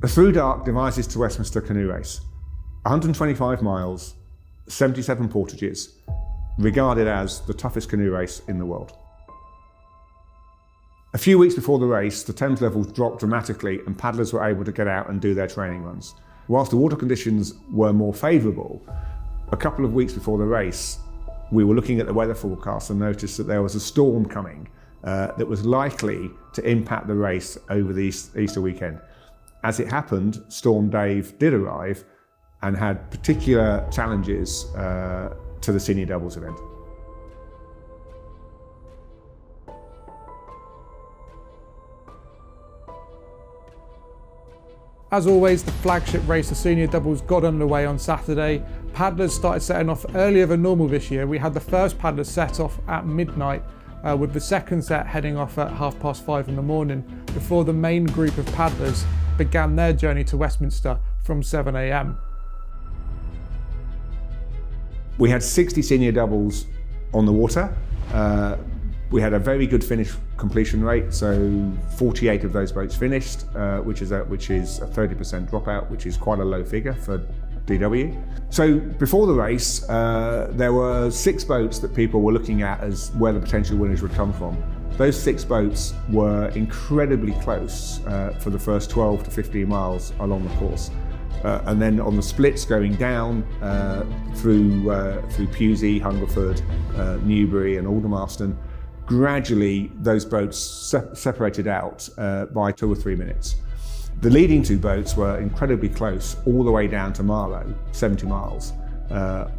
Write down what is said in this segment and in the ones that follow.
The ThruDark Devizes to Westminster Canoe Race. 125 miles, 77 portages, regarded as the toughest canoe race in the world. A few weeks before the race, the Thames levels dropped dramatically and paddlers were able to get out and do their training runs. Whilst the water conditions were more favourable, a couple of weeks before the race, we were looking at the weather forecast and noticed that there was a storm coming that was likely to impact the race over the Easter weekend. As it happened, Storm Dave did arrive and had particular challenges to the senior doubles event. As always, the flagship race, the senior doubles, got underway on Saturday. Paddlers started setting off earlier than normal this year. We had the first paddlers set off at midnight, with the second set heading off at 5:30 in the morning, before the main group of paddlers began their journey to Westminster from 7 a.m. We had 60 senior doubles on the water. We had a very good finish completion rate, so 48 of those boats finished, which is a 30% dropout, which is quite a low figure for DW. So before the race, there were 6 boats that people were looking at as where the potential winners would come from. Those 6 boats were incredibly close for the first 12 to 15 miles along the course. And then on the splits going down through Pewsey, Hungerford, Newbury and Aldermaston, gradually those boats separated out by 2 or 3 minutes. The leading 2 boats were incredibly close all the way down to Marlow, 70 miles,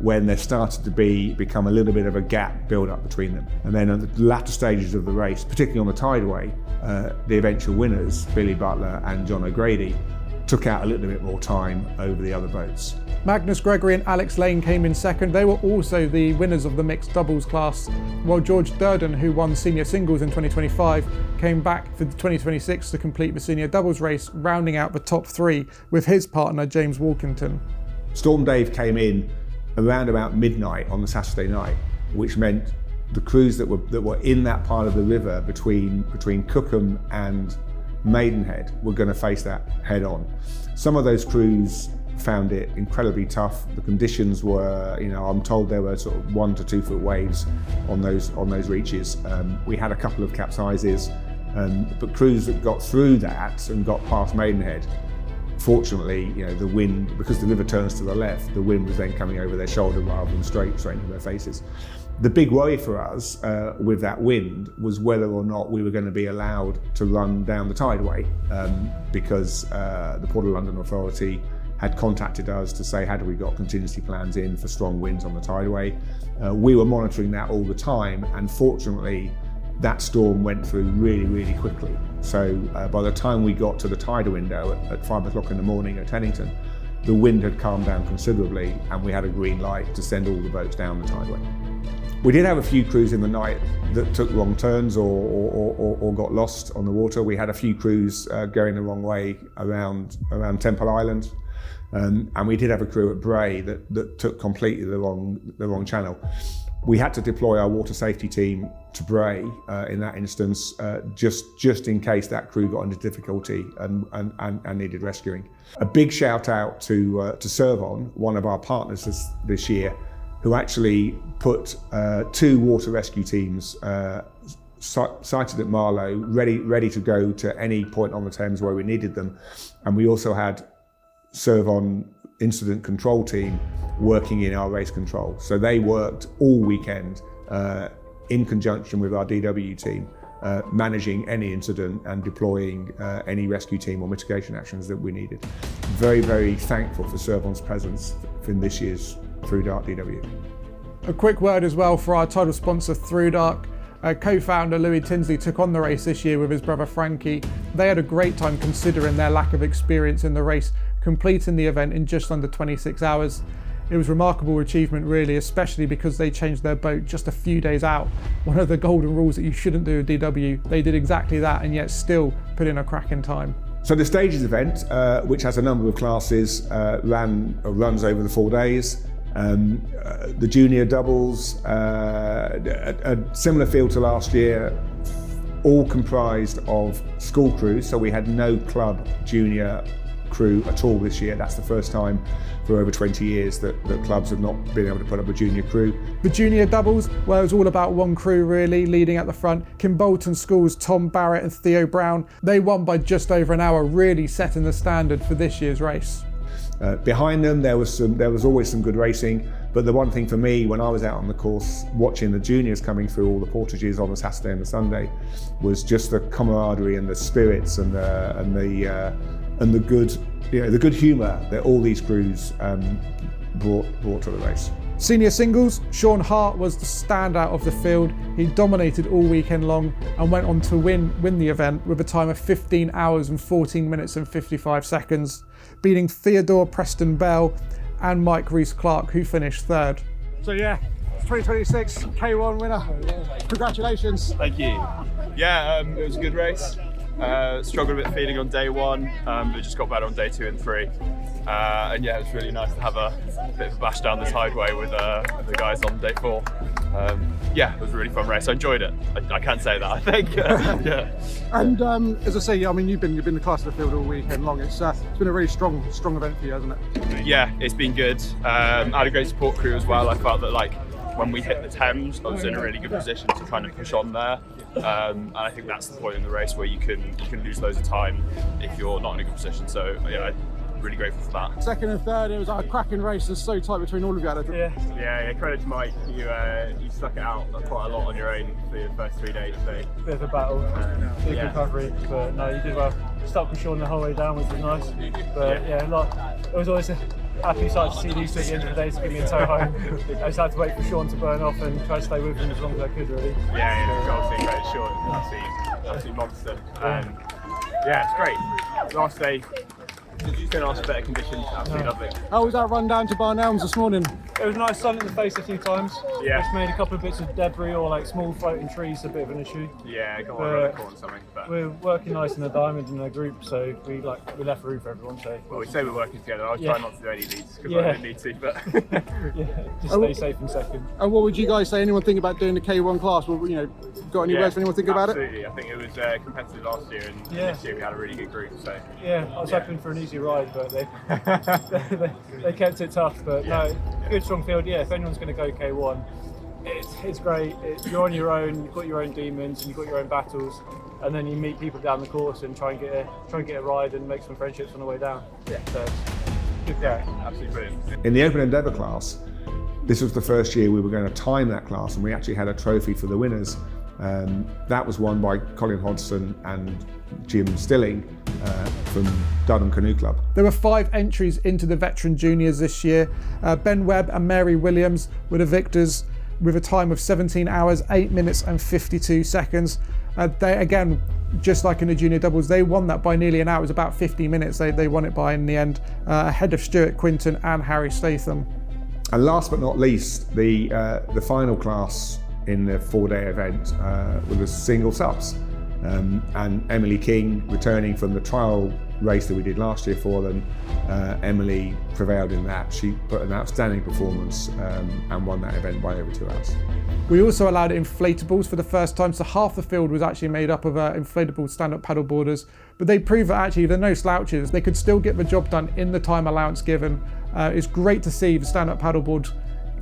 when there started to become a little bit of a gap build up between them. And then at the latter stages of the race, particularly on the tideway, the eventual winners, Billy Butler and John O'Grady, took out a little bit more time over the other boats. Magnus Gregory and Alex Lane came in second. They were also the winners of the mixed doubles class, while George Durden, who won senior singles in 2025, came back for 2026 to complete the senior doubles race, rounding out the top 3 with his partner James Walkington. Storm Dave came in around about midnight on the Saturday night, which meant the crews that were in that part of the river between Cookham and Maidenhead were going to face that head on. Some of those crews found it incredibly tough. The conditions were, I'm told there were sort of 1 to 2 foot waves on those reaches. We had a couple of capsizes, but crews that got through that and got past Maidenhead, fortunately, the wind, because the river turns to the left, the wind was then coming over their shoulder rather than straight into their faces. The big worry for us with that wind was whether or not we were going to be allowed to run down the tideway, because the Port of London Authority had contacted us to say, had we got contingency plans in for strong winds on the tideway? We were monitoring that all the time, and fortunately that storm went through really, really quickly. So by the time we got to the tide window at 5 o'clock in the morning at Tennington, the wind had calmed down considerably and we had a green light to send all the boats down the tideway. We did have a few crews in the night that took wrong turns or got lost on the water. We had a few crews going the wrong way around Temple Island. And we did have a crew at Bray that took completely the wrong channel. We had to deploy our water safety team to Bray in that instance, just in case that crew got into difficulty and needed rescuing. A big shout out to Servon, one of our partners this year, who actually put 2 water rescue teams sighted at Marlow, ready to go to any point on the Thames where we needed them. And we also had Servon incident control team working in our race control. So they worked all weekend in conjunction with our DW team, managing any incident and deploying any rescue team or mitigation actions that we needed. Very, very thankful for Servon's presence in this year's ThruDark DW. A quick word as well for our title sponsor ThruDark. Co-founder Louis Tinsley took on the race this year with his brother Frankie. They had a great time considering their lack of experience in the race, completing the event in just under 26 hours. It was a remarkable achievement really, especially because they changed their boat just a few days out. One of the golden rules that you shouldn't do with DW. They did exactly that and yet still put in a cracking time. So the Stages event, which has a number of classes, runs over the 4 days. The junior doubles, a similar field to last year, all comprised of school crews, so we had no club junior crew at all this year. That's the first time for over 20 years that clubs have not been able to put up a junior crew. The junior doubles, well, it was all about one crew really, leading at the front. Kimbolton School's Tom Barrett and Theo Brown, they won by just over an hour, really setting the standard for this year's race. Behind them, there was always some good racing, but the one thing for me when I was out on the course watching the juniors coming through all the portages on the Saturday and the Sunday was just the camaraderie and the spirits and the good, the good humour that all these crews brought to the race. Senior singles, Sean Hart was the standout of the field. He dominated all weekend long and went on to win the event with a time of 15 hours and 14 minutes and 55 seconds, beating Theodore Preston Bell and Mike Rees-Clark, who finished third. So yeah, 2026 K1 winner. Congratulations. Thank you. Yeah, it was a good race. Struggled a bit feeding on day one, but just got better on day 2 and 3. And yeah, it was really nice to have a bit of a bash down the tideway with the guys on day 4. Yeah, it was a really fun race. I enjoyed it. I can say that, I think. Yeah. And as I say, I mean, you've been the class of the field all weekend long. It's been a really strong event for you, hasn't it? Yeah, it's been good. I had a great support crew as well. I felt that when we hit the Thames, I was in a really good position to kind of push on there. And I think that's the point in the race where you can lose loads of time if you're not in a good position. So yeah, really grateful for that. Second and third, it was a cracking race. It's so tight between all of you. Yeah. Credit to Mike. You stuck it out quite a lot on your own for the first 3 days. So. Bit of a battle, big recovery, but no, you did well. Stuck with Sean the whole way down, which was nice. But yeah, it was always a happy sight to see these two at the end of the day to give me a tow home. I just had to wait for Sean to burn off and try to stay with him as long as I could, really. Yeah, obviously great Sean, absolute monster. Yeah, it's great. Last day. Couldn't ask for better conditions, absolutely lovely. How was that run down to Barn Elms this morning? It was nice, sun in the face a few times. Yeah. Just made a couple of bits of debris or small floating trees a bit of an issue. Yeah, got one around the corner or something. But we're working nice in the diamond in a group, so we left room for everyone. So well, we say we're working together. I'll try not to do any of these because I don't need to. But just stay safe in second. And what would you guys say? Anyone think about doing the K1 class? Well, got any words for anyone think about it? Absolutely. I think it was competitive last year, and this year we had a really good group. So yeah, I was hoping for an easy ride, but they kept it tough. But no, good strong field. Yeah, if anyone's going to go K1, it's great. You're on your own. You've got your own demons and you've got your own battles, and then you meet people down the course and try and get a ride and make some friendships on the way down. Yeah, so good. Yeah, absolutely brilliant. In the Open Endeavour class, this was the first year we were going to time that class, and we actually had a trophy for the winners. That was won by Colin Hodgson and Jim Stilling from Durham Canoe Club. There were 5 entries into the veteran juniors this year. Ben Webb and Mary Williams were the victors with a time of 17 hours, 8 minutes and 52 seconds. They, again, just like in the junior doubles, they won that by nearly an hour. It was about 50 minutes they won it by in the end, ahead of Stuart Quinton and Harry Statham. And last but not least, the final class in the 4-day event were the single subs. And Emily King, returning from the trial race that we did last year for them, Emily prevailed in that. She put an outstanding performance and won that event by over 2 hours. We also allowed inflatables for the first time, so half the field was actually made up of inflatable stand-up paddle boarders, but they prove that actually they're no slouches. They could still get the job done in the time allowance given. It's great to see the stand-up paddleboard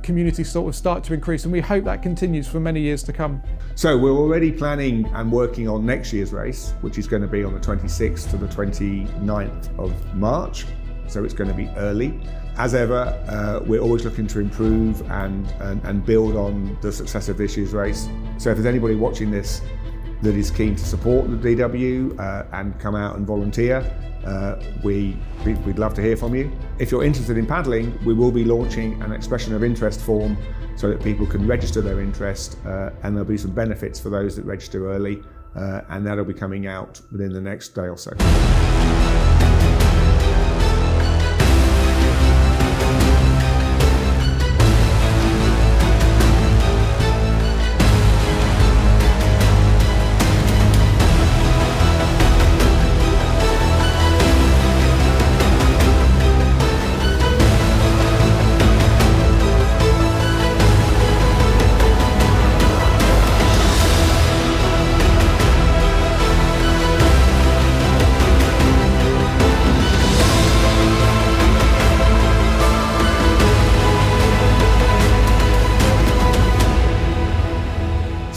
community sort of start to increase, and we hope that continues for many years to come. So we're already planning and working on next year's race, which is going to be on the 26th to the 29th of March. So it's going to be early. As ever, we're always looking to improve and build on the success of this year's race. So if there's anybody watching this that is keen to support the DW and come out and volunteer, we'd love to hear from you. If you're interested in paddling, we will be launching an expression of interest form so that people can register their interest, and there'll be some benefits for those that register early, and that'll be coming out within the next day or so.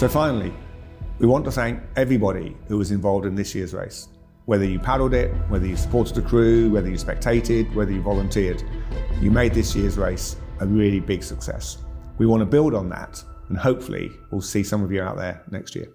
So finally, we want to thank everybody who was involved in this year's race. Whether you paddled it, whether you supported the crew, whether you spectated, whether you volunteered, you made this year's race a really big success. We want to build on that, and hopefully we'll see some of you out there next year.